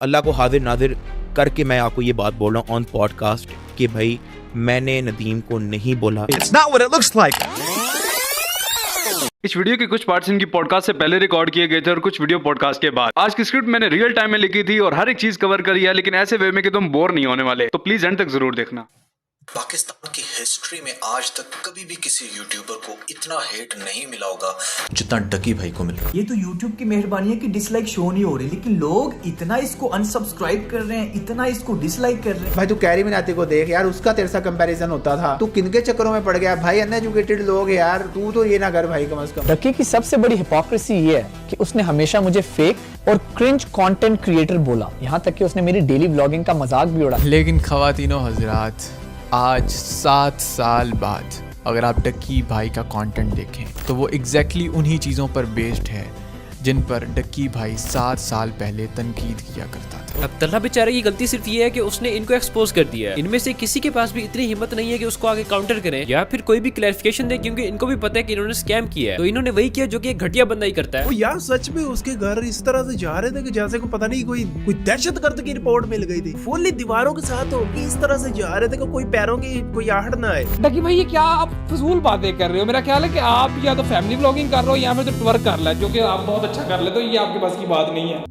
अल्लाह को हाजिर नाजिर करके मैं आपको ये बात बोल रहा हूँ ऑन पॉडकास्ट कि भाई मैंने नदीम को नहीं बोला। It's not what it looks like. इस वीडियो के कुछ पार्ट्स इनकी पॉडकास्ट से पहले रिकॉर्ड किए गए थे और कुछ वीडियो पॉडकास्ट के बाद। आज की स्क्रिप्ट मैंने रियल टाइम में लिखी थी और हर एक चीज कवर करी है, लेकिन ऐसे वे में कि तुम बोर नहीं होने वाले, तो प्लीज एंड तक जरूर देखना। पाकिस्तान की हिस्ट्री में आज तक कभी भी किसी यूट्यूबर को इतना हेट नहीं मिला होगा जितना डकी भाई को मिला। ये तो YouTube की मेहरबानी है कि डिसलाइक शो नहीं हो रही, लेकिन लोग इतना इसको अनसब्सक्राइब कर रहे हैं, इतना इसको डिसलाइक कर रहे हैं। भाई तू कैरी मिनाती को देख यार, उसका तेरे साथ कंपैरिजन होता था, तू किनके चक्करों में पड़ गया भाई। अनएजुकेटेड लोग यार, तू तो ये ना कर भाई कम से कम। डकी की सबसे बड़ी हिपोक्रेसी ये है कि उसने हमेशा मुझे फेक और क्रिंज कंटेंट क्रिएटर बोला, यहाँ तक कि उसने मेरी डेली व्लॉगिंग का मजाक भी उड़ाया। लेकिन खवातीनो हजरात, आज 7 साल बाद अगर आप डक्की भाई का कंटेंट देखें तो वो एग्जैक्टली उन्हीं चीज़ों पर बेस्ड है जिन पर डक्की भाई 7 साल पहले तनकीद किया करता था। अब्दुल्ला बेचारे की गलती सिर्फ ये है कि उसने इनको एक्सपोज कर दिया है। इनमें से किसी के पास भी इतनी हिम्मत नहीं है कि उसको आगे काउंटर करें या फिर कोई भी क्लैरिफिकेशन दे, क्योंकि इनको भी पता है कि इन्होंने स्कैम किया है। तो इन्होंने वही किया जो कि एक घटिया बंदा ही करता है। वो यार सच में उसके घर इस तरह से जा रहे थे कि जैसे को पता नहीं कोई दहशतगर्द की रिपोर्ट मिल गई थी। फुल्ली दीवारों के साथ हो कि इस तरह से जा रहे थे कि कोई पैरों की कोई आहट ना आए। डकी भाई ये क्या आप फजूल बातें कर रहे हो? मेरा ख्याल है कि आप या तो फैमिली व्लॉगिंग कर रहे हो या फिर तो ट्वर्क कर रहे हो, जो कि आप बहुत अच्छा कर लेते हो। ये आपके पास की बात नहीं है।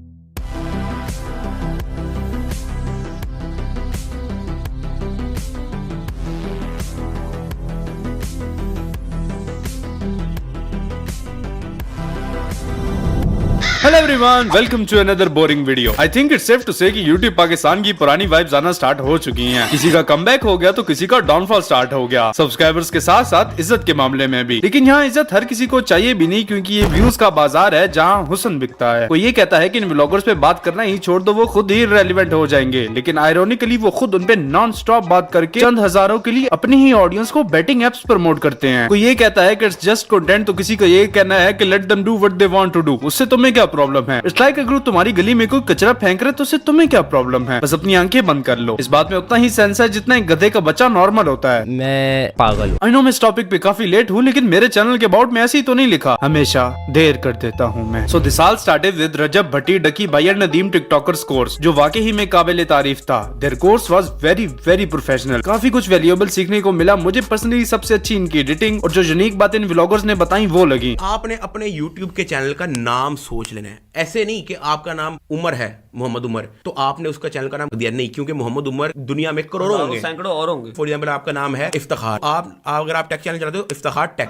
Hello everyone, welcome to another boring video. I think it's safe to say कि यूट्यूब पाकिस्तान की पुरानी वाइब्स आना स्टार्ट हो चुकी हैं। किसी का कमबैक हो गया तो किसी का डाउनफॉल स्टार्ट हो गया, सब्सक्राइबर्स के साथ साथ इज्जत के मामले में भी। लेकिन यहाँ इज्जत हर किसी को चाहिए भी नहीं, क्योंकि ये व्यूज का बाजार है जहाँ हुस्न बिकता है। कोई ये कहता है कि इन व्लॉगर्स पे बात करना ही छोड़ दो, वो खुद ही रेलिवेंट हो जाएंगे, लेकिन आयरोनिकली वो खुद उनपे नॉन स्टॉप बात करके चंद हजारों के लिए अपनी ही ऑडियंस को बेटिंग एप्स प्रमोट करते हैं। कोई ये कहता है कि इट्स जस्ट कंटेंट, तो किसी का ये कहना है कि let them do what they want to do. उससे तुम्हें क्या प्रॉब्लम है? इट्स लाइक अगर तुम्हारी गली में कोई कचरा फेंक रहे तो उससे तुम्हें क्या प्रॉब्लम है? बस अपनी आंखें बंद कर लो। इस बात में उतना ही सेंस है जितना एक गधे का बच्चा नॉर्मल होता है। मैं पागल हूँ। आई नो मैं इस टॉपिक पे काफी लेट हूँ, लेकिन मेरे चैनल के अबाउट में ऐसे ही तो नहीं लिखा, हमेशा देर कर देता हूँ मैं। So this all started with Rajab Bhatti, Ducky Bhai and Nadeem TikTokers course, जो वाकई ही में काबिल तारीफ था। Their course was very very professional. काफी कुछ वैल्यूएबल सीखने को मिला। मुझे पर्सनली सबसे अच्छी इनकी एडिटिंग और जो यूनिक बातें इन व्लॉगर्स ने बताई वो लगी। आपने अपने YouTube के चैनल का नाम सोच लेना है। ऐसे नहीं कि आपका नाम उमर है, मोहम्मद उमर, तो आपने उसका चैनल का नाम दिया नहीं, क्योंकि मोहम्मद उमर दुनिया में करोड़ों होंगे, सैकड़ों और होंगे। फॉर एग्जाम्पल आपका नाम है इफ्तिखार, आप अगर आप टेक चैनल चलाते हो इफ्तिखार टेक।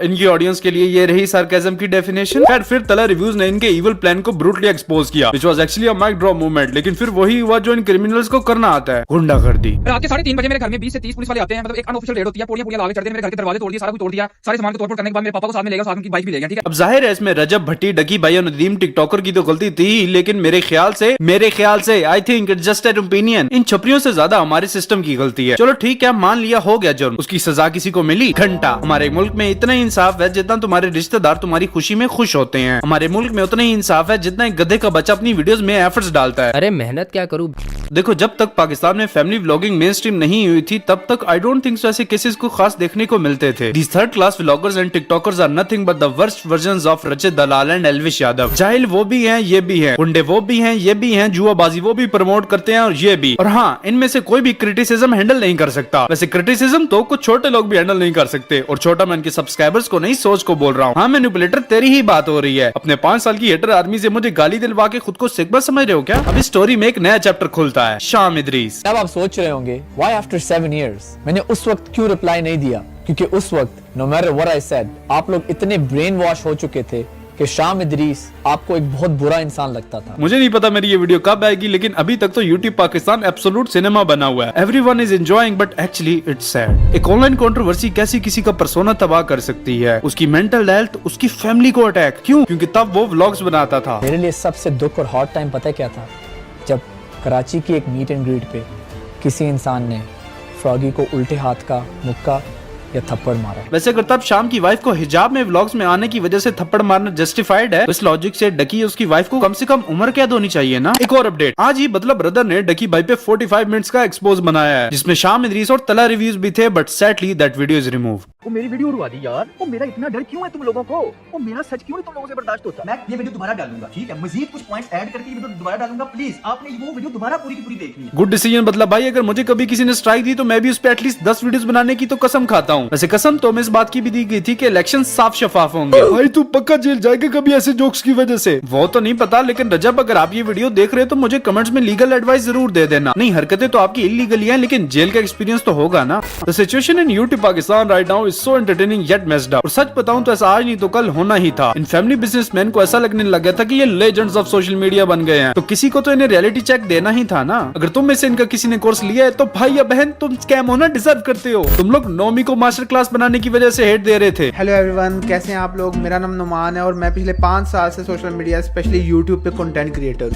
इनकी ऑडियंस के लिए ये रही सार्केज्म की डेफिनेशन। खैर फिर तला रिव्यूज ने इनके इविल प्लान को ब्रूटली एक्सपोज किया, which was actually a mic drop movement. लेकिन फिर वही हुआ जो इन क्रिमिनल्स को करना आता है, गुंडागर्दी। रात के 3:30 बजे मेरे घर में 20 से 30 पुलिस वाले आते हैं। मतलब एक अनऑफिशियल रेड होती है, पूड़ियां लाके चढ़ते हैं, मेरे घर के दरवाजे तोड़ दिए, सारा कुछ तोड़ दिया, सारे सामान को तोड़फोड़ करने के बाद मेरे पापा को साथ में ले गए, साथ में की बाइक भी ले गए। ठीक है, अब जाहिर है इसमें रजब भट्टी, डकी भाई और नदीम टिकटॉकर की तो गलती थी, लेकिन मेरे ख्याल से I think it's just an opinion, इन छपरियों से ज्यादा हमारे सिस्टम की गलती है। चलो ठीक है, मान लिया हो गया जुर्म, उसकी सजा किसी को मिली, घंटा। हमारे मुल्क में इतना ही इंसाफ है जितना तुम्हारे रिश्तेदार तुम्हारी खुशी में खुश होते हैं। हमारे मुल्क में उतना ही इंसाफ है जितना एक गधे का बच्चा अपनी वीडियोस में एफर्ट्स डालता है। अरे मेहनत क्या करूँ। देखो, जब तक पाकिस्तान में फैमिली व्लॉगिंग मेन स्ट्रीम नहीं हुई थी, तब तक आई डोंट थिंक ऐसे केसेस को खास देखने को मिलते थे। These third class vloggers and TikTokers are nothing but the worst versions of Rachit Dalal and Elvish Yadav. जाहिल वो भी हैं, ये भी हैं, गुंडे वो भी हैं, ये भी हैं, जुआबाजी वो भी प्रमोट करते हैं और ये भी। और हाँ, इनमें से कोई भी क्रिटिसिज्म हैंडल नहीं कर सकता। वैसे क्रिटिसिज्म तो कुछ छोटे लोग भी हैंडल नहीं कर सकते, और छोटा मैं इनके सब्सक्राइबर्स को नहीं, सोच को बोल रहा हूँ। हाँ मैनिपुलेटर, तेरी ही बात हो रही है। अपने 5 साल की हेटर आर्मी से मुझे गाली दिलवा के खुद को सिग्मा समझ रहे हो क्या? अब इस स्टोरी में एक नया चैप्टर खुलता है, शाम इदरीस। अब आप सोच रहे होंगे व्हाई आफ्टर 7 years मैंने उस वक्त क्यों रिप्लाई नहीं दिया, क्योंकि उस वक्त no matter what I said आप लोग इतने ब्रेन वॉश हो चुके थे कि शाम इदरीस आपको एक बहुत बुरा इंसान लगता था। मुझे नहीं पता मेरी ये वीडियो कब आएगी, लेकिन अभी तक तो YouTube पाकिस्तान एब्सोल्यूट सिनेमा बना हुआ है। Everyone is enjoying but actually it's sad. एक ऑनलाइन कंट्रोवर्सी कैसी किसी का पर्सोना तबाह कर सकती है, उसकी मेंटल हेल्थ, उसकी फैमिली को अटैक। क्यों? क्योंकि तब वो व्लॉग्स बनाता था। मेरे लिए सबसे दुख और हॉट टाइम पता क्या था? जब कराची की एक मीट एंड ग्रीट पे किसी इंसान ने फ्रॉगी को उल्टे हाथ का मुक्का या थप्पड़ मारा। वैसे अगर तब शाम की वाइफ को हिजाब में व्लॉग्स में आने की वजह से थप्पड़ मारना जस्टिफाइड है, इस लॉजिक से डकी उसकी वाइफ को कम से कम उम्र कैद होनी चाहिए ना। एक और अपडेट, आज ही बदला ब्रदर ने डकी भाई पे 45 मिनट्स का एक्सपोज बनाया है, जिसमें शाम इदरीस और तला रिव्यूज भी थे, but sadly that video is remove. वो मेरी वीडियो उड़वा दी यार। वो मेरा इतना डर क्यों है तुम लोगों को? वो मेरा सच क्यों नहीं तुम लोगों से बर्दाश्त होता? मैं ये वीडियो दोबारा डालूंगा, ठीक है? मजीद कुछ पॉइंट्स ऐड करके ये वीडियो दोबारा डालूंगा। प्लीज आपने वो वीडियो दोबारा पूरी की पूरी देखनी है। गुड डिसीजन बदला भाई। अगर मुझे कभी किसी ने स्ट्राइक दी तो मैं भी उस पे एटलीस्ट 10 वीडियोस बनाने की तो कसम खाता हूँ। वैसे कसम तो हमें इस बात की भी दी गई थी कि इलेक्शन साफ शफाफ होंगे। भाई तू पक्का जेल जाएगा कभी ऐसे जोक्स की वजह से? वो तो नहीं पता, लेकिन रजब अगर आप ये वीडियो देख रहे हो तो मुझे कमेंट्स में लीगल एडवाइस जरूर दे देना। नहीं, हरकतें तो आपकी इलीगल हैं, लेकिन जेल का एक्सपीरियंस तो होगा ना। The situation in YouTube Pakistan right now is so entertaining yet messed up. और सच बताऊं तो ऐसा आज नहीं तो कल होना ही था। इन फैमिली बिजनेसमैन को ऐसा लगने लग गया था कि ये लेजेंड्स ऑफ सोशल मीडिया बन गए हैं, तो किसी को तो इन्हें रियलिटी चेक देना ही था ना। अगर तुम में से इनका किसी ने कोर्स लिया है तो भाई या बहन तुम स्कैम होना डिजर्व करते हो। तुम लोग नोमी को मास्टर क्लास बनाने की वजह से हेट दे रहे थे। हेलो एवरीवन, कैसे हैं आप लोग? मेरा नाम नुमान है और मैं पिछले 5 साल से सोशल मीडिया स्पेशली यूट्यूब पे कंटेंट क्रिएटर।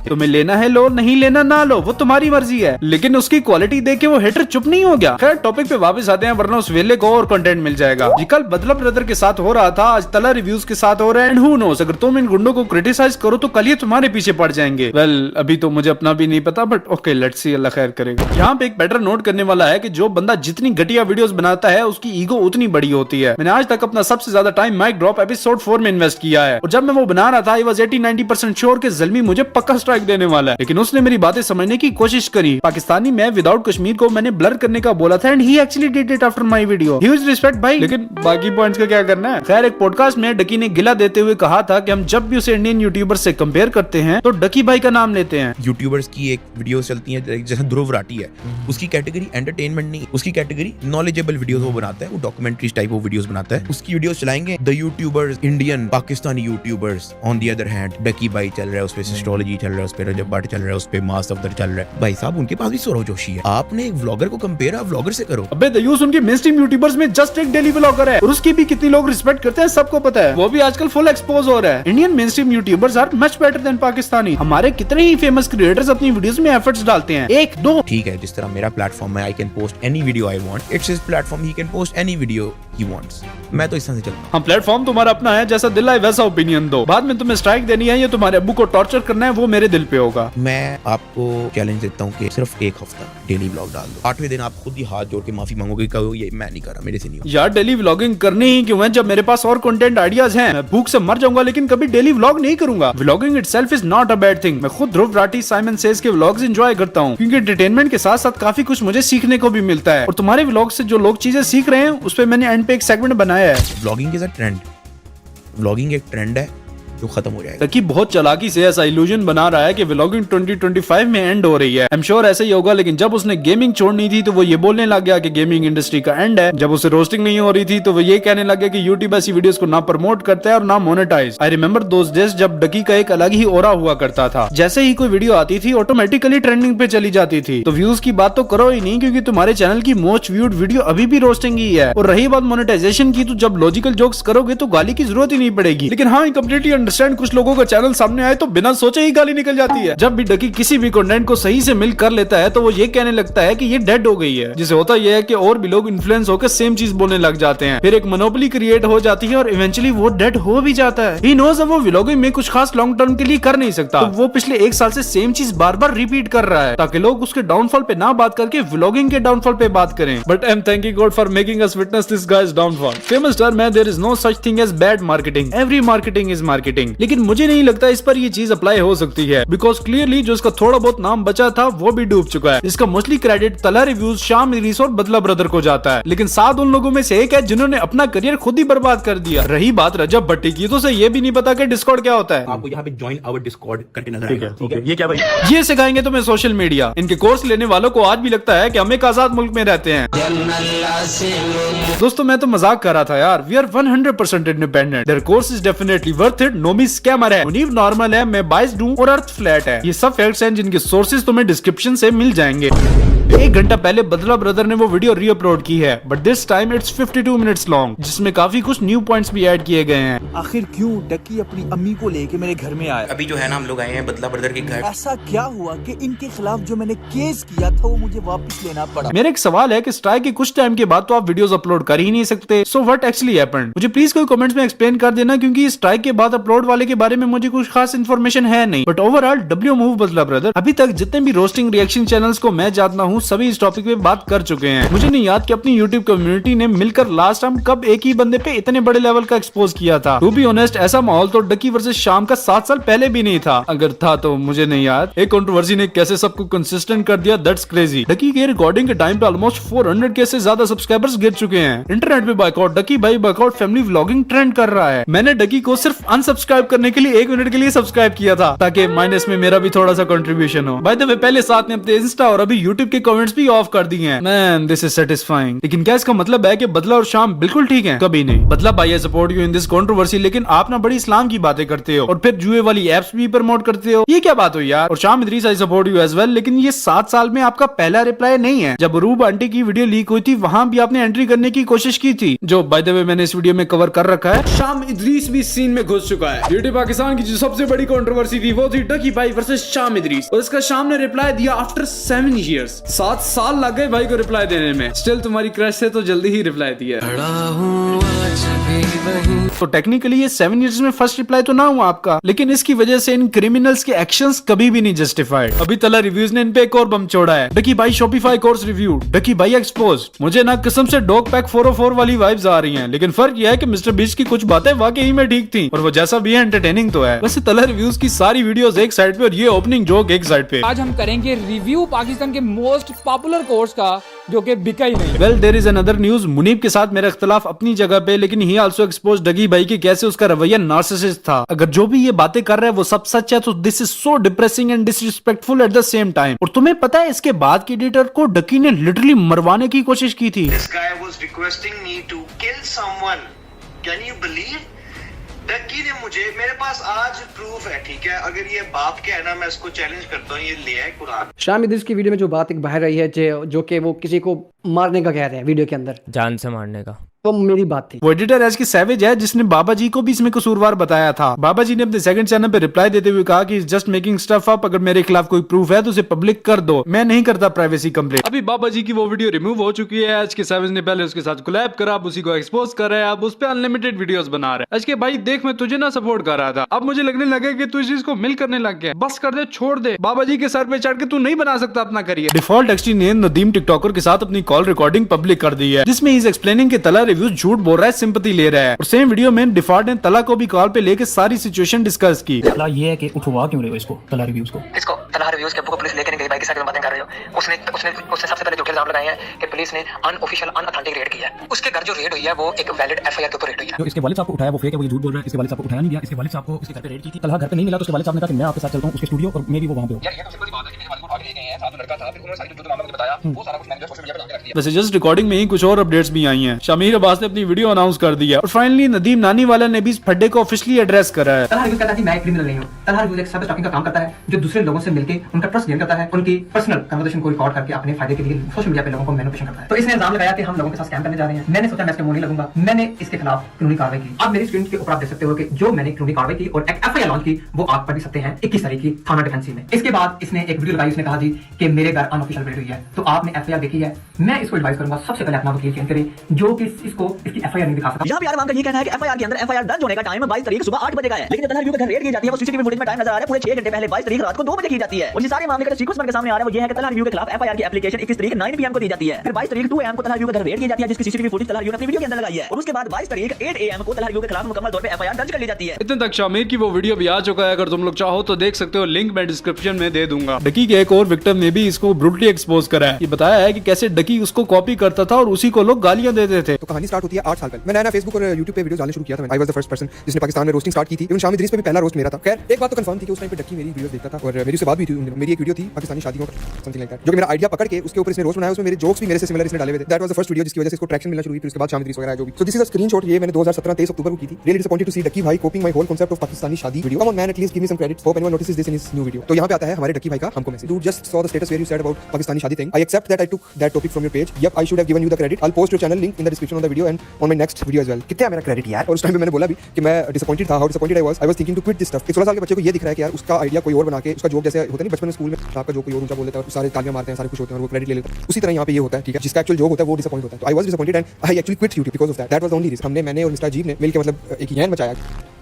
तुम्हें लेना है लो, नहीं लेना ना लो, वो तुम्हारी मर्जी है, लेकिन उसकी क्वालिटी देख के वो हेटर चुप नहीं हो गया। खैर टॉपिक पे वापस आते हैं, वरना उस वेले को और कंटेंट मिल जाएगा। जी कल बदला ब्रदर के साथ हो रहा था, आज तला रिव्यूज के साथ हो रहा है। एंड हू नोस, अगर तुम इन गुंडों को क्रिटिसाइज करो तो कल ये तुम्हारे पीछे पड़ जाएंगे। वेल अभी तो मुझे अपना भी नहीं पता, बट ओके लेट्स सी, अल्लाह खैर करेगा। यहाँ पे एक पैटर्न नोट करने वाला है कि जो बंदा जितनी घटिया वीडियोस बनाता है उसकी ईगो उतनी बड़ी होती है। मैंने आज तक अपना सबसे ज्यादा टाइम माइक ड्रॉप एपिसोड 4 में इन्वेस्ट किया है, और जब मैं वो बना रहा था आई वाज 80-90% श्योर कि ज़ल्मी मुझे पक्का स्ट्राइक देने वाला है, लेकिन उसने मेरी बातें समझने की कोशिश करी। पाकिस्तानी में विदाउट कश्मीर को मैंने ब्लर करने का बोला था, and he actually did it after my video. Huge respect भाई, लेकिन बाकी पॉइंट्स का क्या करना है। खैर एक पॉडकास्ट में डकी ने गिला देते हुए कहा था कि हम जब भी उसे इंडियन यूट्यूबर से कंपेयर करते हैं तो डकी भाई का नाम लेते हैं। यूट्यूबर्स की एक वीडियो चलती है जैसे ध्रुव राठी है, उसकी कैटेगरी एंटरटेनमेंट नहीं, उसकी कैटेगरी नॉलेजेबल वीडियोस वो बनाता है, वो डॉक्यूमेंट्रीज टाइप वो वीडियोस बनाता है। उसकी वीडियोस चलाएंगे the YouTubers, Indian Pakistani YouTubers. On the other hand Ducky Bhai चल रहा है, उस पे एस्ट्रोलॉजी चल रहा है, उस पे रजब भट्ट चल रहा है, उस पे मास अफदर चल रहा है। भाई साहब उनके पास भी सौरव जोशी है। आपने एक व्लॉगर को कंपेयर व्लॉगर से करो। अबे दयूस, उनके मेनस्ट्रीम यूट्यूबर्स में जस्ट एक डेली व्लॉगर है और उसकी भी कितनी लोग रिस्पेक्ट करते हैं सबको पता है। वो भी आजकल फुल एक्सपोज हो रहा है। Indian mainstream YouTubers are much better than Pakistani. हमारे कितने ही फेमस क्रिएटर्स अपनी वीडियोस में एफर्ट्स डालते हैं, 1-2। ठीक है, जिस तरह मेरा प्लेटफॉर्म है, I can post any video I want, it's his platform, he can post any video he wants. मैं तो इस तरह से चलता हूं। हम प्लेटफॉर्म तुम्हारा अपना है, जैसा दिल आए वैसा ओपिनियन दो। बाद में तुम्हें स्ट्राइक देनी है या तुम्हारे अब्बू को टॉर्चर करना है, वो मेरे दिल पे होगा। मैं आपको चैलेंज देता हूँ कि सिर्फ एक हफ्ता डेली व्लॉग डाल दो। 8वें दिन आप खुद ही हाथ जोड़ के माफी मांगोगे, कहो ये मैं नहीं कर रहा, मेरे से नहीं हो। यार डेली व्लॉगिंग करनी ही क्यों है जब मेरे पास और कंटेंट आइडियाज हैं। मैं भूख से मर जाऊंगा लेकिन कभी डेली व्लॉग नहीं करूंगा। Vlogging itself is not a bad thing. मैं खुद ध्रुव राठी, साइमन सेज के व्लॉग्स एंजॉय करता हूँ, क्योंकि एंटरटेनमेंट के साथ साथ काफी कुछ मुझे सीखने को भी मिलता है। और तुम्हारे व्लॉग से जो लोग चीजें सीख रहे हैं उस पे मैंने एंड पे एक सेगमेंट बनाया है। Vlogging is a trend, vlogging एक ट्रेंड है जो खत्म हो जाएगा। तकी बहुत चालाकी से ऐसा इल्यूजन बना रहा है कि व्लॉगिंग 2025 में एंड हो रही है। आई एम श्योर ऐसा ही होगा, लेकिन जब उसने गेमिंग छोड़नी थी तो वो ये बोलने लग गया कि गेमिंग इंडस्ट्री का एंड है। जब उसे रोस्टिंग नहीं हो रही थी तो वो ये कहने लग गया कि यूट्यूब ऐसी वीडियोस को ना प्रमोट करता है और ना monetise. I remember those days जब डकी का एक अलग ही ओरा हुआ करता था। जैसे ही कोई वीडियो आती थी ऑटोमेटिकली ट्रेंडिंग पे चली जाती थी। तो व्यूज की बात तो करो ही नहीं, क्योंकि तुम्हारे चैनल की मोस्ट व्यूड वीडियो अभी भी रोस्टिंग ही है। और रही बात मोनेटाइजेशन की, तो जब लॉजिकल जोक्स करोगे तो गाली की जरूरत ही नहीं पड़ेगी। लेकिन हाँ, कंप्लीटली अंडरस्टैंड, कुछ लोगों का चैनल सामने आए तो बिना सोचे ही गाली निकल जाती है। जब भी डकी किसी भी कंटेंट को सही से मिल कर लेता है तो वो ये कहने लगता है कि ये डेड हो गई है, जिसे होता यह है कि और भी लोग इन्फ्लुएंस होकर सेम चीज बोलने लग जाते हैं। फिर एक मोनोपोली क्रिएट हो जाती है और इवेंचुअली वो डेड हो भी जाता है। ही नोज अब वो व्लॉगिंग में कुछ खास लॉन्ग टर्म के लिए कर नहीं सकता, तो वो पिछले 1 साल से सेम चीज बार बार रिपीट कर रहा है ताकि लोग उसके डाउनफॉल पे ना बात करके व्लॉगिंग के डाउनफॉल पे बात करें। But I am thanking God for making us witness this guys downfall. Famous term है, there is no such thing as bad marketing, every marketing is marketing. लेकिन मुझे नहीं लगता इस पर ये चीज अप्लाई हो सकती है, बिकॉज क्लियरली जो इसका थोड़ा बहुत नाम बचा था वो भी डूब चुका है। इसका मोस्टली क्रेडिट तला रिव्यूज, शाम इदरीस और बदला ब्रदर को जाता है, लेकिन साथ उन लोगों में से एक है जिन्होंने अपना करियर खुद ही बर्बाद कर दिया। रही बात रजब भट्टी की, तो उसे ये भी नहीं पता कि डिस्कॉर्ड क्या होता है। आपको यहाँ पे ज्वाइन आवर डिस्कॉर्ड करके नजर आएगा। ठीक है, ये क्या भाई? ये सिखाएंगे तुम्हें सोशल मीडिया। इनके कोर्स लेने वालों को आज भी लगता है कि हम एक आजाद मुल्क में रहते हैं। दोस्तों मैं तो मजाक कर रहा था यार। We are 100% independent. Their course is definitely worth it. Nomi scammer है, मुनीब नॉर्मल है, मैं बाइस्ड हूं और अर्थ फ्लैट है। ये सब फैक्ट्स हैं जिनके सोर्सेज तुम्हें डिस्क्रिप्शन से मिल जाएंगे। 1 घंटा पहले बदला ब्रदर ने वो वीडियो रीअपलोड की है, but this time it's 52 minutes long, जिसमें काफी कुछ न्यू पॉइंट्स भी ऐड किए गए हैं। आखिर क्यों डक्की अपनी अम्मी को लेके मेरे घर में आया? अभी जो है ना, हम लोग आए हैं बदला ब्रदर के घर। ऐसा क्या हुआ कि इनके खिलाफ जो मैंने केस किया था वो मुझे वापस लेना पड़ा? मेरा एक सवाल है कि स्ट्राइक के कुछ टाइम के बाद तो आप वीडियोस अपलोड कर ही नहीं सकते, सो व्हाट एक्चुअली हैपेंड? मुझे प्लीज कोई कमेंट्स में एक्सप्लेन कर देना, क्योंकि स्ट्राइक के बाद अपलोड वाले के बारे में मुझे कुछ खास इन्फॉर्मेशन है नहीं। बट ओवरऑल डब्ल्यू मूव बदला ब्रदर, अभी तक जितने भी रोस्टिंग रिएक्शन चैनल्स को मैं जानता हूँ सभी इस टॉपिक पे बात कर चुके हैं। मुझे नहीं याद कि अपनी यूट्यूब कम्युनिटी ने मिलकर लास्ट टाइम कब एक ही बंदे पे इतने बड़े लेवल का एक्सपोज किया था। टू बी ऑनेस्ट, ऐसा माहौल तो डकी वर्सेस शाम का 7 साल पहले भी नहीं था, अगर था तो मुझे नहीं याद। एक कंट्रोवर्सी ने कैसे सबको कंसिस्टेंट कर दिया, दैट्स क्रेजी। डकी के रिकॉर्डिंग के टाइम पे ऑलमोस्ट 400 के से ज्यादा सब्सक्राइबर्स गिर चुके हैं। इंटरनेट पे बायकॉट, डकी भाई बायकॉट फैमिली व्लॉगिंग ट्रेंड कर रहा है। मैंने डकी को सिर्फ अनसब्सक्राइब करने के लिए 1 मिनट के लिए सब्सक्राइब किया था, ताकि माइनस में मेरा भी थोड़ा सा कंट्रीब्यूशन हो। बाय द वे, पहले साथ ने अपने इंस्टा और अभी यूट्यूब के कमेंट्स भी ऑफ कर दिए हैं। Man, this is satisfying. लेकिन क्या इसका मतलब है कि बदला और शाम बिल्कुल ठीक है? कभी नहीं। बदला भाई, आई support you in this controversy, लेकिन आप ना बड़ी इस्लाम की बातें करते हो और फिर जुए वाली एप्स भी प्रमोट करते हो, ये क्या बात हुई यार? और Sham Idrees, I support you as well, लेकिन ये 7 साल में आपका पहला रिप्लाई नहीं है। जब रूब आंटी की वीडियो लीक हुई थी, वहां भी आपने एंट्री करने की कोशिश की थी, जो बाय द वे मैंने इस वीडियो में कवर कर रखा है। शाम इदरीस भी सीन में घुस चुका है। यूट्यूब पाकिस्तान की जो सबसे बड़ी कंट्रोवर्सी थी वो थी डकी भाई वर्सेस शाम इदरीस, और इसका शाम ने रिप्लाई दिया आफ्टर 7 ईयर्स। 7 साल लग गए भाई को रिप्लाई देने में। स्टिल तुम्हारी क्रश से तो जल्दी ही रिप्लाई दिया। तो टेक्निकली ये 7 इयर्स में फर्स्ट रिप्लाई तो ना हुआ आपका, लेकिन इसकी वजह से इन क्रिमिनल्स के एक्शंस कभी भी नहीं जस्टिफाइड। अभी तला रिव्यूज ने इन पे एक और बम छोड़ा है। डकी भाई शॉपिफाई कोर्स रिव्यू, डकी भाई एक्सपोज। मुझे ना कसम से डॉग पैक 404 वाली वाइब्स आ रही हैं, लेकिन फर्क यह है कि मिस्टर बीस्ट की कुछ बातें वाकई में ठीक थी, और वो जैसा भी है एंटरटेनिंग तो है। वैसे तला रिव्यूज की सारी वीडियोस एक साइड पे और ये ओपनिंग जोक एक साइड पे। आज हम करेंगे रिव्यू पाकिस्तान के मोस्ट पॉपुलर कोर्स का, जो कि बिका ही नहीं। Well, there is another news. Muneeb के साथ मेरा इख्तिलाफ अपनी जगह पे, लेकिन ही आल्सो एक्सपोज डगी भाई की कैसे उसका रवैया नार्सिसिस्ट था। अगर जो भी ये बातें कर रहा है वो सब सच है, तो this is so depressing and disrespectful at the same time. और तुम्हें पता है इसके बाद के एडिटर को डकी ने लिटरली मरवाने की कोशिश की थी। This guy was requesting me to kill someone. Can you believe? Ducky ने मुझे, मेरे पास आज प्रूफ है, ठीक है, अगर ये बाप के है ना, मैं इसको चैलेंज करता हूँ, ये ले आए कुरान। शाम इदरीस की वीडियो में जो बात एक बाहर रही है, जो कि वो किसी को मारने का कह रहे हैं वीडियो के अंदर, जान से मारने का, वो मेरी बात थी। वो एडिटर एज की सैवेज है जिसने बाबा जी को भी इसमें कसूरवार बताया था। बाबा जी ने अपने सेकंड चैनल पे रिप्लाई देते हुए कहा कि जस्ट मेकिंग स्टफ अप, अगर मेरे खिलाफ कोई प्रूफ है तो उसे पब्लिक कर दो, मैं नहीं करता प्राइवेसी कंप्लेंट। अभी बाबा जी की वो वीडियो रिमूव हो चुकी है। आज के सैवेज ने पहले उसके साथ कोलैब करा, अब उसी को एक्सपोज कर रहा है, अब उस पे अनलिमिटेड वीडियोस बना रहा है। आज के भाई देख, मैं तुझे ना सपोर्ट कर रहा था, अब मुझे लगने लगा कि तू इस चीज को मिल करने लग गया। बस कर दे, छोड़ दे, बाबा जी के सर पे चढ़ के तू नहीं बना सकता अपना करियर। डिफॉल्ट एक्सटी ने नदीम टिकटॉकर के साथ अपनी कॉल रिकॉर्डिंग पब्लिक कर दी है, जिसमें ही इज एक्सप्लेनिंग कि तला रिव्यूज झूठ बोल रहा है, सिंपैथी ले रहा है। और सेम वीडियो में डिफॉल्ट ने तला को भी कॉल पे लेके सारी सिचुएशन डिस्कस की। ये है कि उठवा क्यों रहे हो इसको, तला रिव्यूज को? इसको तला रिव्यूज के पुलिस लेकर नहीं गई, भाई के साथ बातें कर रहे हो। उसने सबसे पहले झूठे इल्जाम लगाए हैं कि पुलिस ने अनऑफिशियल अनऑथेंटिक रेड किया है। उसके घर जो रेड हुई है वो एक वैलिड एफआईआर के ऊपर रेड हुई है। जो इसके वालिद साहब को उठाया वो फेक है, वो झूठ बोल रहा है। इसके वालिद साहब को उठाया नहीं गया, इसके वालिद साहब को उसके घर पे रेड की थी, तलहा घर पे नहीं मिला, तो उसके वालिद साहब ने कहा कि मैं आपके साथ चलता हूं उसके स्टूडियो, और मे भी वो वहां पे हो। यार ये तो सिंपल सी बात है कि मेरे वालिद को उठा के ले गए हैं, साथ में लड़का था, फिर उन्होंने सारी जो मामला मुझे बताया, वो सारा कुछ मैंने सोशल मीडिया पे डाल के रख दिया। वैसे जस्ट रिकॉर्डिंग में ही कुछ और अपडेट्स भी आई हैं। शमीर अब्बास ने अपनी वीडियो अनाउंस कर दी है, और फाइनली नदीम नानी वाला ने भी इस फड्डे को ऑफिशियली एड्रेस करा है। तलहा रिव्यूज कहता है कि मैं क्रिमिनल नहीं हूं। तलहा रिव्यूज एक सर्विस स्टॉकिंग का काम करता है, जो दूसरे लोगों से मिलकर उनका ट्रस्ट गेन करता है, उनकी पर्सनल कन्वर्सेशन को रिकॉर्ड करके अपने फायदे के लिए सोशल मीडिया पे लोगों को मैनिपुलेशन करता है। तो इसने इल्जाम लगाया कि हम लोगों के साथ स्कैम करने जा रहे हैं। मैंने सोचा मैं इसके मुंह नहीं लगूंगा, मैंने इसके खिलाफ कानूनी कार्रवाई की। अब मेरी स्क्रीन के ऊपर आप देख सकते हो कि जो मैंने कानूनी कार्रवाई की और एक एफआईआर लॉन्च की, वो आप पढ़ भी सकते हैं 21 तारीख की थाना डिफेंसी में। इसके बाद इसने एक वीडियो लगाई, उसने कहा जी कि मेरे घर अनऑफिशियल रेड हुई है। तो आपने एफआईआर देखी है, मैं इसको एडवाइस करूंगा सबसे पहले अपना वकील चेंज करें, जो कि इसको इसकी एफआईआर नहीं दिखा सकता। यहाँ पे यार का ये कहना है कि एफआईआर के अंदर एफआईआर दर्ज होने का टाइम 22 तारीख सुबह 8 बजे का है, लेकिन जब तलहा रिव्यू के घर रेड की जाती है वो सीसीटीवी फुटेज में टाइम नजर आ रहा है पूरे 6 घंटे पहले 22 तारीख रात को 2 बजे की जाती है। और ये सारे मामले का सीक्वेंस बनकर सामने आ रहा है वो ये है कि तलहा रिव्यू के खिलाफ एफआईआर की एप्लीकेशन 21 तारीख 9 PM को दी जाती है, फिर 22 तारीख 2 AM को तलहा रिव्यू के घर रेड की जाती है, जिसकी सीसीटीवी फुटेज तलहा रिव्यू ने अपनी वीडियो के अंदर लगाई है, और उसके बाद 22 तारीख 8 AM को तलहा रिव्यू के खिलाफ मुकम्मल तौर पे एफआईआर दर्ज कर ली जाती है। इतने तक शामिर की वो वीडियो भी आ चुका है, अगर तुम लोग चाहो तो देख सकते हो, लिंक मैं डिस्क्रिप्शन में दे दूंगा। डकी के एक और विक्टिम ने भी इसको ब्रूटली एक्सपोज करा है। ये बताया है कि कैसे डकी उसको कॉपी करता था और उसी को लोग गालियां देते थे। तो कहानी स्टार्ट होती है 8 साल पहले। मैंने फेसबुक और यूट्यूब पे वीडियो डालना शुरू किया था। I was the first person जिसने पाकिस्तान में रोस्टिंग स्टार्ट की थी। इवन शाम इदरीस पे भी पहला रोस्ट मेरा था। खैर एक बात तो कंफर्म थी कि उस टाइम पे डक्की मेरी वीडियो देखता था, और मेरी उससे बात भी थी। मेरी एक वीडियो थी पाकिस्तानी शादियों पर, समथिंग लाइक दैट, जो कि मेरा आइडिया पकड़ के उसके ऊपर इसने रोस्ट बनाया। उसमें मेरे जोक्स भी मेरे से सिमिलर इसने डाले हुए थे। That was the first video जिसकी वजह से इसको ट्रैक्शन मिलना शुरू हुई। फिर उसके बाद शाम इदरीस वगैरह जो भी। So this is a screenshot, ये मैंने 2017 23 अक्टूबर को की थी। Really disappointed to see Ducky Bhai copying my whole concept of Pakistani shaadi video. Come on man, at least give me some credit. Hope anyone notices this in his new video. तो यहां पे आता है हमारे डक्की भाई का हमको message. Dude just just saw the status where you said about Pakistani शादी thing. I accept that I took that topic from your page. Yep, I should have given you the credit. I'll post your channel link in the description of the video and on my next video as well. कितना है मेरा credit यार? और उस time पे मैंने बोला भी कि मैं disappointed था. How disappointed I was. I was thinking to quit this stuff. एक 16 साल के बच्चे को ये दिख रहा है कि यार उसका आइडिया कोई और बना के उसका जोक जैसे होता नहीं बचपन में स्कूल में आपका जोक कोई और ऊंचा बोल देता है और सारे तालियां मारते हैं सारे खुश होते हैं और वो क्रेडिट ले लेते हैं. उसी तरह यहाँ पे ये होता है. ठीक है, जिसका एक्चुअल जोक होता है वो डिसअपॉइंट होता है. तो I was disappointed and I actually quit YouTube because of that. That was the only reason. मैंने और मिस्टर अजीब ने मिलकर मतलब एक यैन मचाया.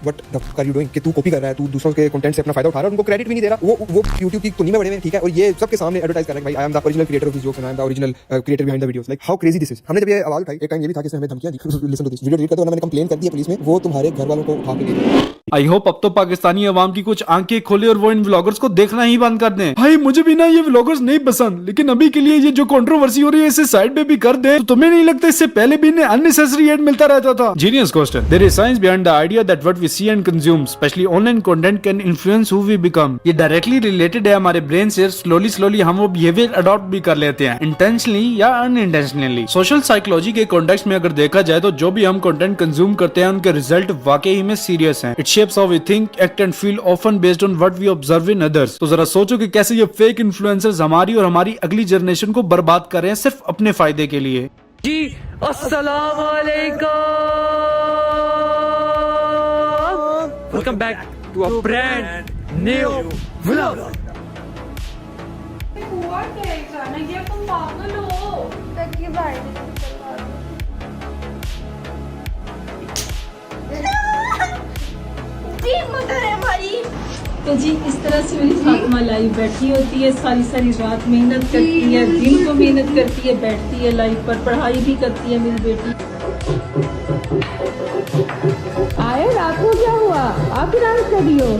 What the fuck are you doing? कि तू कॉपी कर रहा है, तू दूसरों के कंटेंट से अपना फायदा उठा रहा है और उनको क्रेडिट भी नहीं दे रहा. वो YouTube की कुन्नी में बड़े में ठीक है और ये सबके सामने एडवर्टाइज कर रहा है भाई I am the original creator of this jokes and I am the original creator behind the videos. Like how crazy this is. हमने जब ये आवाज उठाई एक टाइम ये भी था कि इसने हमें धमकियां दी. Listen to this video delete कर दो वरना मैंने कंप्लेन कर दी है पुलिस में. वो तुम्हारे घर वालों को उठा के ले गए. आई होप अब तो पाकिस्तानी अवाम की कुछ आंखें खोले और वो इन व्लॉगर्स को देखना ही बंद कर दें. भाई मुझे भी ना ये व्लॉगर्स नहीं पसंद, लेकिन अभी के लिए ये जो कंट्रोवर्सी हो रही है इसे साइड पे भी कर दे. तो तुम्हें नहीं लगता इससे पहले भी इन्हें अननेसेसरी एड मिलता रहता था? Genius question. There is science behind the idea that what we see and consume specially online content can influence who we become. ये डायरेक्टली रिलेटेड है हमारे ब्रेन से. स्लोली हम वो बिहेवियर अडॉप्ट भी कर लेते हैं इंटेंशनली या अनइंटेंशनली. सोशल साइकोलॉजी के कॉन्टेक्स्ट में अगर देखा जाए तो जो भी हम कंटेंट कंज्यूम करते हैं उनके रिजल्ट वाकई में सीरियस हैं. It shapes how we think, act and feel often based on what we observe in others. तो जरा सोचो कि कैसे ये फेक इन्फ्लुएंसर्स हमारी और हमारी अगली जनरेशन को बर्बाद कर रहे हैं सिर्फ अपने फायदे के लिए. जी अस्सलाम वालेकुम, welcome back to a brand new vlog. हुआ क्या है अचानक? ये तुम पागल हो. तकी भाई जी मदर है हमारी. तो जी इस तरह से मेरी फातिमा लाइव बैठी होती है, सारी रात मेहनत करती है, दिन को मेहनत करती है, बैठती है लाइव पर, पढ़ाई भी करती है मेरी बेटी. आए रात को क्या हुआ? आप ही डांस कर रही हो?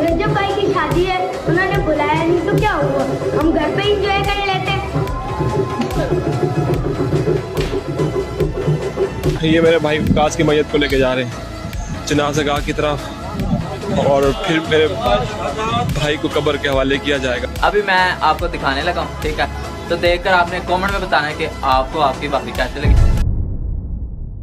रजब भाई की शादी है, उन्होंने बुलाया नहीं तो क्या हुआ, हम घर पे एंजॉय कर लेते. ये मेरे भाई विकास की मैयत को लेके जा रहे हैं जनाज़ागाह की तरफ और फिर मेरे भाई को कब्र के हवाले किया जाएगा. अभी मैं आपको दिखाने लगा हूँ, ठीक है? तो देखकर आपने कमेंट में बताना है कि आपको आपकी बाकी कैसे लगी.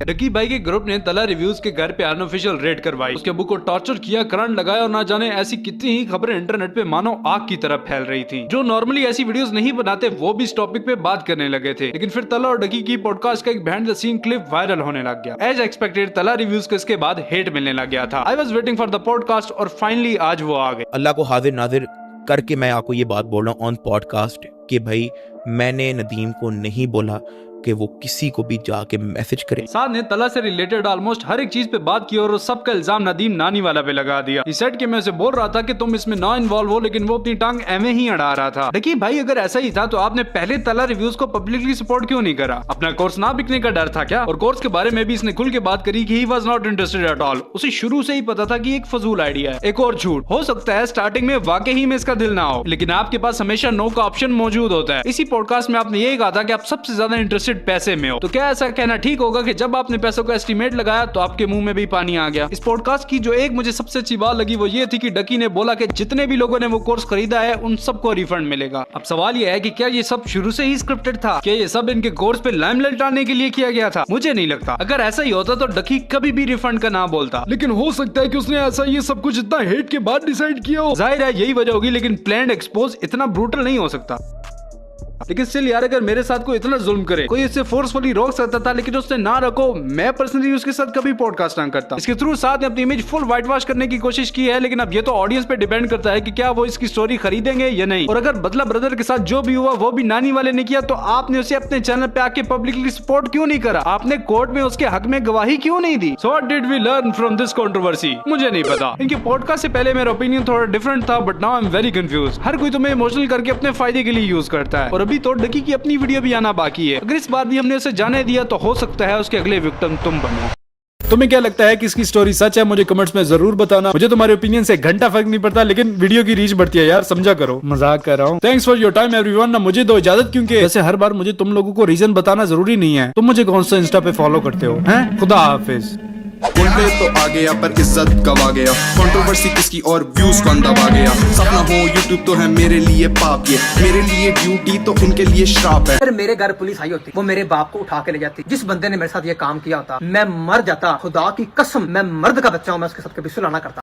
डकी भाई के ग्रुप ने तला रिव्यूज के घर पे अनऑफिशियल रेड करवाई, उसके अबू को टॉर्चर किया, करंट लगाया और ना जाने ऐसी कितनी ही खबरें इंटरनेट पे मानो आग की तरह फैल रही थी. जो नॉर्मली ऐसी वीडियोस नहीं बनाते वो भी इस टॉपिक पे बात करने लगे थे. लेकिन फिर तला और डकी की पॉडकास्ट का एक behind the scene clip viral होने लग गया. एज एक्सपेक्टेड तला रिव्यूज को इसके बाद हेट मिलने लग गया था. I was waiting for the podcast और फाइनली आज वो आ गए. अल्लाह को हाजिर नाजिर करके मैं आपको ये बात बोल रहा हूँ ऑन पॉडकास्ट कि भाई मैंने नदीम को नहीं बोला कि वो किसी को भी जाके मैसेज करे. साथ ने तला से रिलेटेड ऑलमोस्ट हर एक चीज पे बात की और सबका इल्जाम नदीम नानी वाला पे लगा दिया. इस सेट के मैं उसे बोल रहा था कि तुम इसमें ना इन्वॉल्व हो, लेकिन वो अपनी टांग एवे ही अड़ा रहा था. देखिए भाई अगर ऐसा ही था तो आपने पहले तला रिव्यूज को पब्लिकली सपोर्ट क्यों नहीं करा? अपना कोर्स ना बिकने का डर था क्या? और कोर्स के बारे में भी इसने खुल के बात करी कि he was not interested at all. उसे शुरू से ही पता था कि एक फजूल आइडिया है. एक और झूठ हो सकता है स्टार्टिंग में वाकई में इसका दिल ना हो, लेकिन आपके पास हमेशा नो का ऑप्शन मौजूद होता है. इसी पॉडकास्ट में आपने यही कहा था कि आप सबसे ज्यादा इंटरेस्टेड पैसे में हो. तो क्या ऐसा कहना ठीक होगा कि जब आपने पैसों का एस्टीमेट लगाया तो आपके मुंह में भी पानी आ गया? इस पॉडकास्ट की जो एक मुझे सबसे अच्छी बात लगी वो ये थी कि डकी ने बोला कि जितने भी लोगों ने वो कोर्स खरीदा है उन सबको रिफंड मिलेगा. अब सवाल ये है कि क्या ये सब शुरू से ही स्क्रिप्टेड था? क्या ये सब इनके कोर्स पे लाइमलाइट डालने के लिए किया गया था? मुझे नहीं लगता. अगर ऐसा ही होता तो डकी कभी भी रिफंड का ना बोलता. लेकिन हो सकता है कि उसने ऐसा ये सब कुछ इतना हेट के बाद डिसाइड किया हो. जाहिर है यही वजह होगी, लेकिन प्लान्ड एक्सपोज इतना ब्रूटल नहीं हो सकता. लेकिन स्टिल यार अगर मेरे साथ कोई इतना जुल्म करे, कोई इससे फोर्सफुली रोक सकता था, लेकिन उसने ना रखो, मैं पर्सनली उसके साथ कभी पॉडकास्ट ना करता. इसके थ्रू साथ ने अपनी इमेज फुल व्हाइट वॉश करने की कोशिश की है, लेकिन अब ये तो ऑडियंस पे डिपेंड करता है कि क्या वो इसकी स्टोरी खरीदेंगे या नहीं. और अगर बदला ब्रदर के साथ जो भी हुआ वो भी नानी वाले ने किया, तो आपने उसे अपने चैनल पे आके पब्लिकली सपोर्ट क्यों नहीं करा? आपने कोर्ट में उसके हक में गवाही क्यों नहीं दी? So what did we learn from this controversy? मुझे नहीं पता. इनके पॉडकास्ट से पहले मेरा ओपिनियन थोड़ा डिफरेंट था, but now I am very confuse. हर कोई तुम्हें इमोशनल करके अपने फायदे के लिए यूज करता है, और अभी तो डकी की अपनी वीडियो भी आना बाकी है. अगर इस बार भी हमने उसे जाने दिया तो हो सकता है उसके अगले विक्टिम तुम बनो. तुम्हें क्या लगता है कि इसकी स्टोरी सच है? मुझे कमेंट्स में जरूर बताना. मुझे तुम्हारे ओपिनियन से घंटा फर्क नहीं पड़ता, लेकिन वीडियो की रीच बढ़ती है यार, समझा करो. मजाक कर रहा हूँ. Thanks for your time everyone. ना मुझे दो इजाजत, क्योंकि वैसे हर बार मुझे तुम लोगों को रीजन बताना जरूरी नहीं है. तुम मुझे कौन सा इंस्टा पे फॉलो करते हो हैं? खुदा हाफिज. बोलते तो आ गया पर इज्जत गवा गया, कंट्रोवर्सी किसकी और व्यूज कौन दबा गया. सपना हो यूट्यूब तो है मेरे लिए पाप, ये मेरे लिए ड्यूटी तो उनके लिए श्राप है. अगर मेरे घर पुलिस आई होती, वो मेरे बाप को उठा के ले जाती. जिस बंदे ने मेरे साथ ये काम किया होता मैं मर जाता. खुदा की कसम मैं मर्द का बच्चा हूँ, मैं उसके साथ कभी सुलह ना करता.